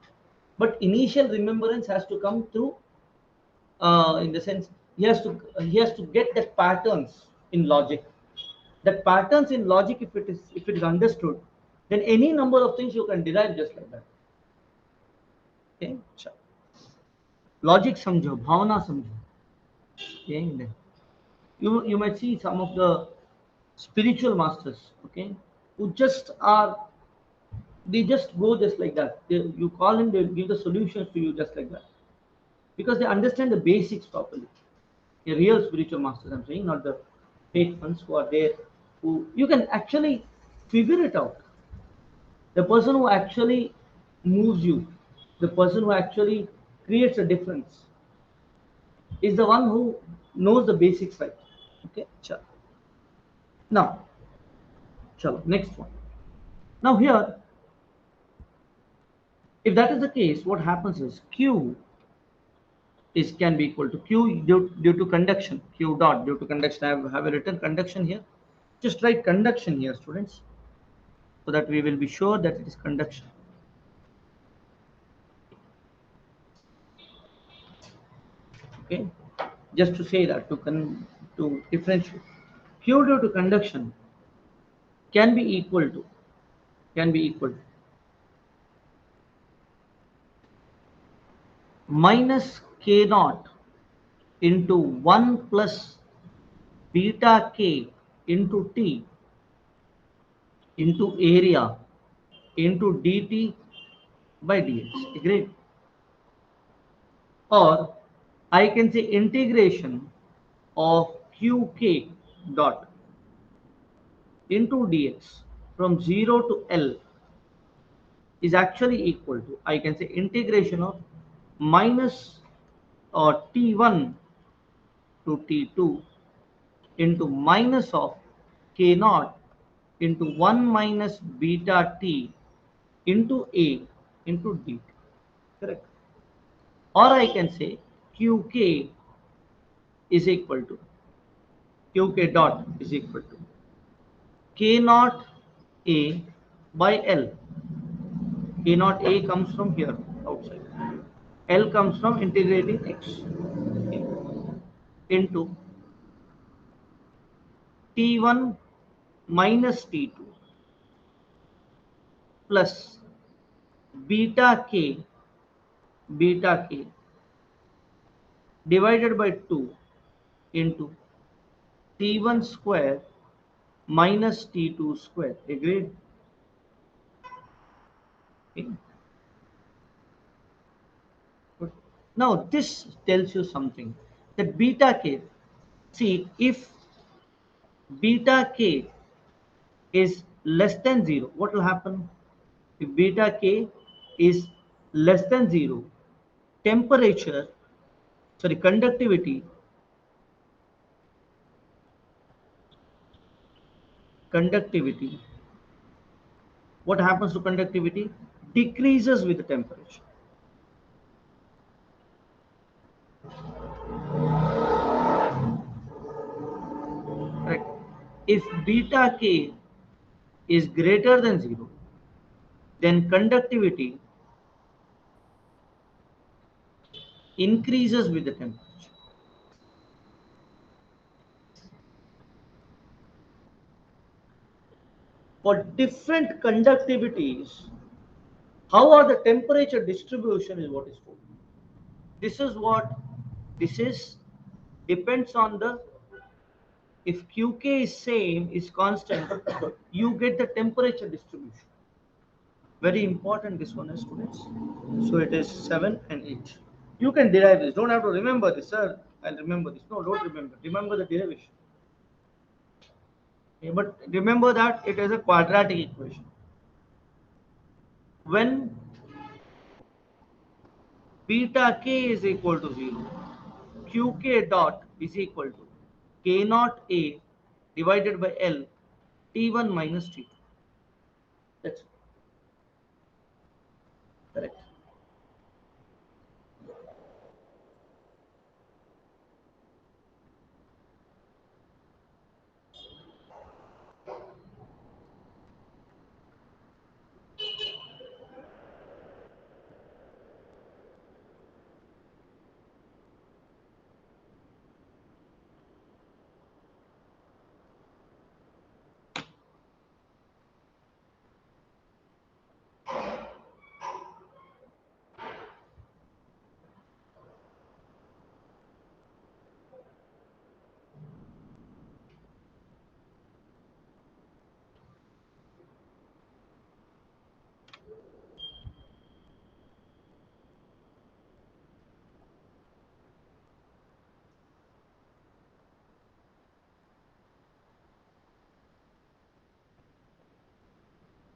[SPEAKER 1] but initial remembrance has to come through, in the sense he has to get that patterns in logic. That patterns in logic, if it is understood, then any number of things you can derive just like that. Okay, logic समझो, भावना समझो. Okay, you might see some of the spiritual masters, okay, who just are, they just go just like that. You call him, they give the solutions to you just like that, because they understand the basics properly. A real spiritual masters, I'm saying, not the fake ones who are there, who you can actually figure it out. The person who actually moves you, the person who actually creates a difference, is the one who knows the basics, right? Okay, sure. Now, sure, next one. Now here, if that is the case, what happens is Q is can be equal to Q due to conduction, Q dot due to conduction. I have a written conduction here. Just write conduction here, students, so that we will be sure that it is conduction. Okay, just to say that to differentiate, Q due to conduction can be equal to can be equal to minus K naught into 1 plus beta K into T into area into dt by dx. Agreed? Or I can say integration of qk dot into dx from 0 to L is actually equal to, I can say, integration of minus or T1 to T2 into minus of K naught into 1 minus beta T into A into D. Correct. Or I can say Qk is equal to Qk dot is equal to K naught A by L. K naught A comes from here outside. L comes from integrating x into T1 minus T2 plus beta k divided by 2 into T1 square minus T2 square. Agreed? Okay. Good. Now this tells you something, that beta k, see, if beta k is less than 0, what will happen? If beta k is less than 0, temperature, sorry, conductivity, what happens to conductivity? Decreases with the temperature. Correct. If beta k is greater than 0, then conductivity increases with the temperature. For different conductivities, how are the temperature distribution is what is told. This is what this is depends on the, if Qk is same, is constant, you get the temperature distribution. Very important this one is, students. So it is 7 and 8. You can derive this. Don't have to remember this, sir. I'll remember this. No, don't remember. Remember the derivation. Okay, but remember that it is a quadratic equation. When beta k is equal to 0, qk dot is equal to k naught a divided by L T1 minus T2. That's correct.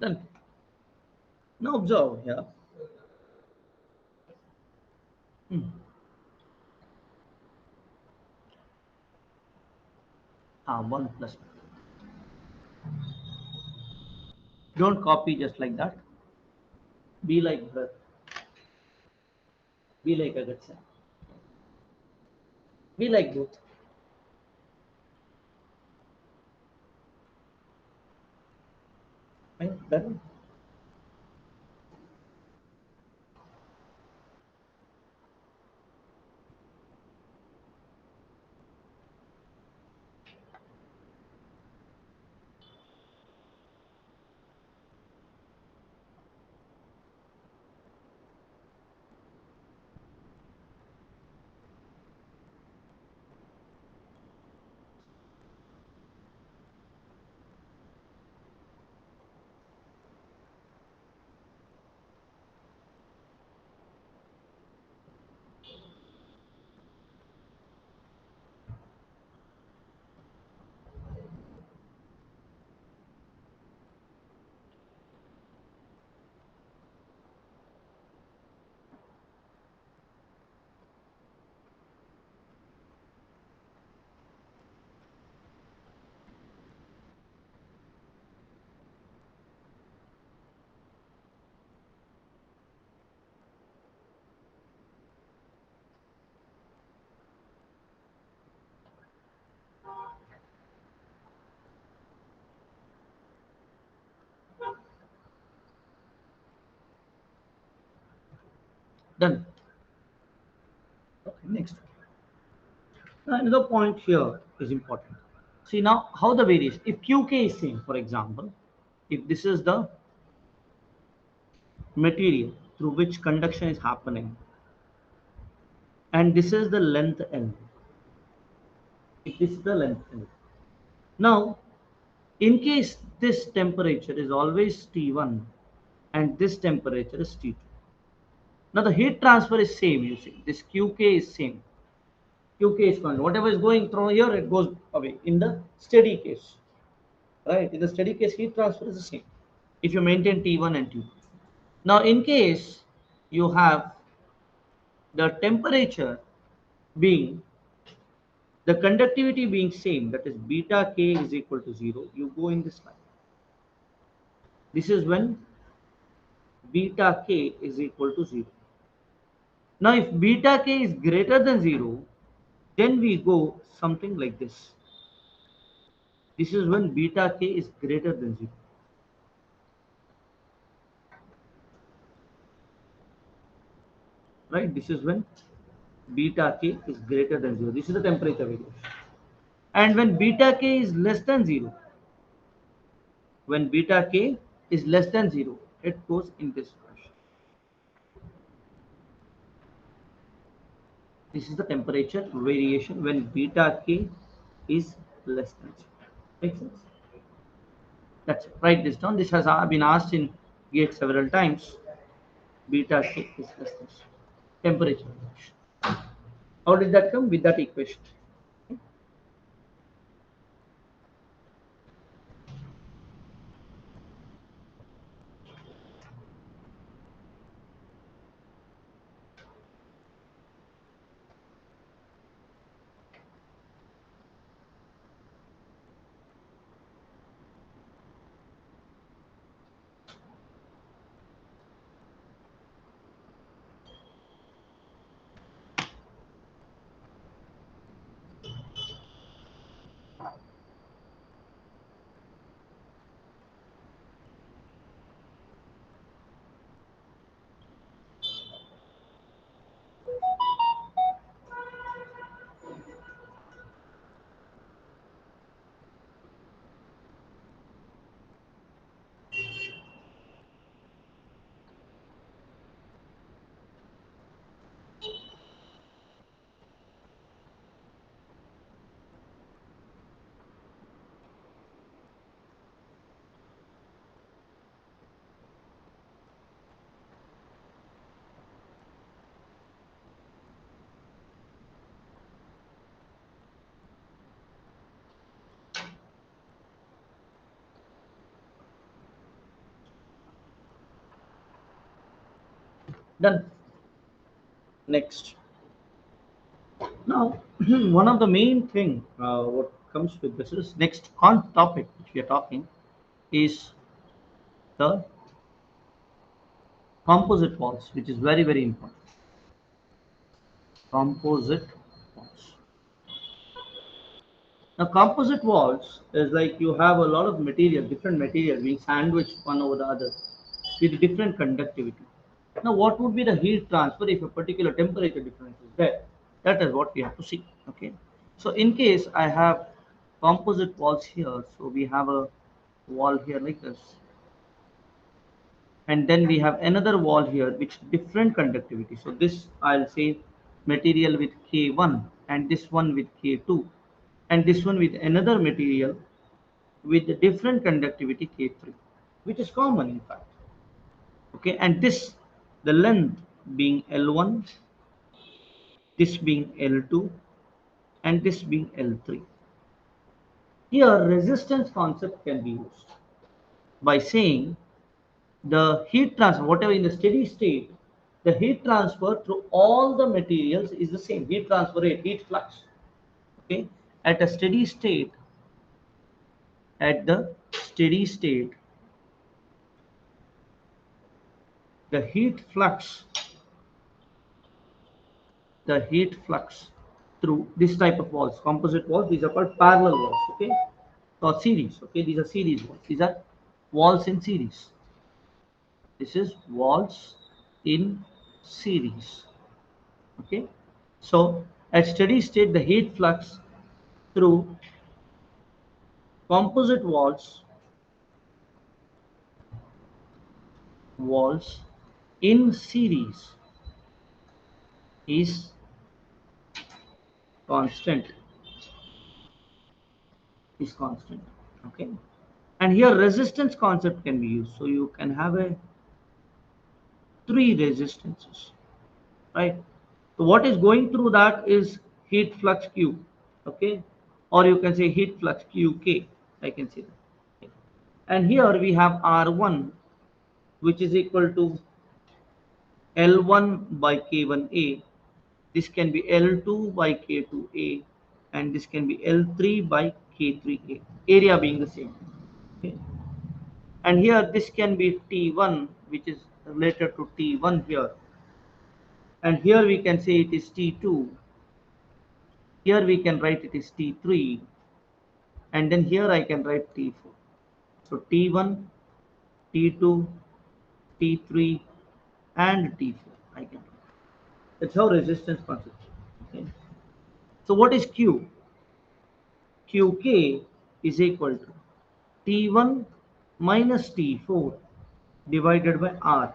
[SPEAKER 1] Done. Now observe here. Hmm. 1 plus. Don't copy just like that. Be like breath. Be like Agatsa. Be like both. Right? Done. Done. Okay, next. Now, another point here is important. See now how the variation. If QK is same, for example, if this is the material through which conduction is happening, and this is the length L. If this is the length L. Now, in case this temperature is always T1 and this temperature is T2. Now the heat transfer is same, you see. This QK is same. QK is constant. Whatever is going through here, it goes away. In the steady case, right? In the steady case, heat transfer is the same. If you maintain T1 and T2. Now, in case you have the temperature being the conductivity being same, that is beta k is equal to 0, you go in this line. This is when beta k is equal to 0. Now, if beta k is greater than 0, then we go something like this. This is when beta k is greater than 0. Right? This is when beta k is greater than 0. This is the temperature variation. And when beta k is less than 0, when beta k is less than 0, it goes in this fashion. This is the temperature variation when beta k is less than 0. Makes sense? That's it. Write this down. This has been asked in GATE several times. Beta k is less than 0. Temperature variation. How did that come? With that equation. Done. Next. Now, one of the main thing what comes with this is next topic which we are talking is the composite walls, which is very, very important. Composite walls. Now, composite walls is like you have a lot of material, different material being sandwiched one over the other with different conductivity. Now, what would be the heat transfer if a particular temperature difference is there? That is what we have to see. Okay. So, in case I have composite walls here, so we have a wall here like this, and then we have another wall here which different conductivity. So, this I'll say material with K1 and this one with K2 and this one with another material with the different conductivity K3, which is common in fact. Okay, and this the length being L1, this being L2, and this being L3. Here, resistance concept can be used by saying the heat transfer, whatever in the steady state, the heat transfer through all the materials is the same. Heat transfer rate, heat flux. Okay, at a steady state, at the steady state, the heat flux through this type of walls, composite walls, these are called parallel walls, okay, or series, okay, these are series walls, these are walls in series, this is walls in series, okay. So at steady state the heat flux through composite walls in series is constant, okay. And here resistance concept can be used, so you can have a three resistances, right? So what is going through that is heat flux Q, okay, or you can say heat flux QK, I can say that. And here we have R1, which is equal to L1 by K1A. This can be L2 by K2A, and this can be L3 by K3A. Area being the same. Okay. And here this can be T1, which is related to T1 here. And here we can say it is T2. Here we can write it is T3. And then here I can write T4. So T1, T2, T3, and T4 I can write. That's how resistance concept. Okay. So what is Q? Qk is equal to T1 minus T4 divided by R.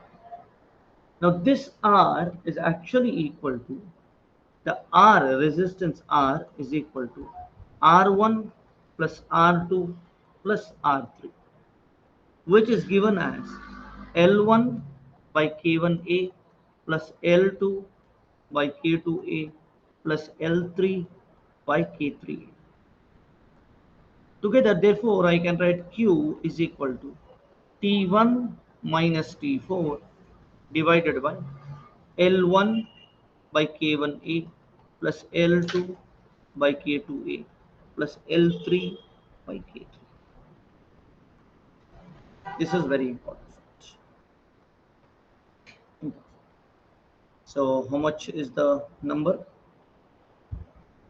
[SPEAKER 1] Now this R is actually equal to the R, resistance R is equal to R1 plus R2 plus R3, which is given as L1 by K1A plus L2 by K2A plus L3 by K3A. Together, therefore, I can write Q is equal to T1 minus T4 divided by L1 by K1A plus L2 by K2A plus L3 by K3. This is very important. So how much is the number?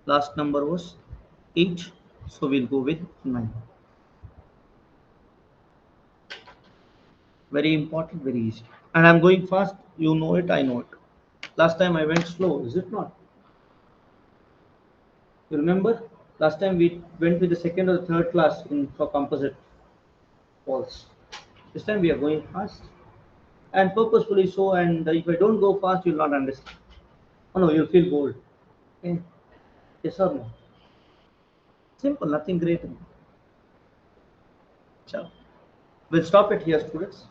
[SPEAKER 1] Last number was 8. So we'll go with 9. Very important, very easy. And I'm going fast. You know it, I know it. Last time I went slow, is it not? You remember? Last time we went with the second or third class in for composite walls. This time we are going fast and purposefully so. And if I don't go fast, you'll not understand. Oh no, you'll feel bored. Okay. Yes or no? Simple, nothing great. Ciao. We'll stop it here, students.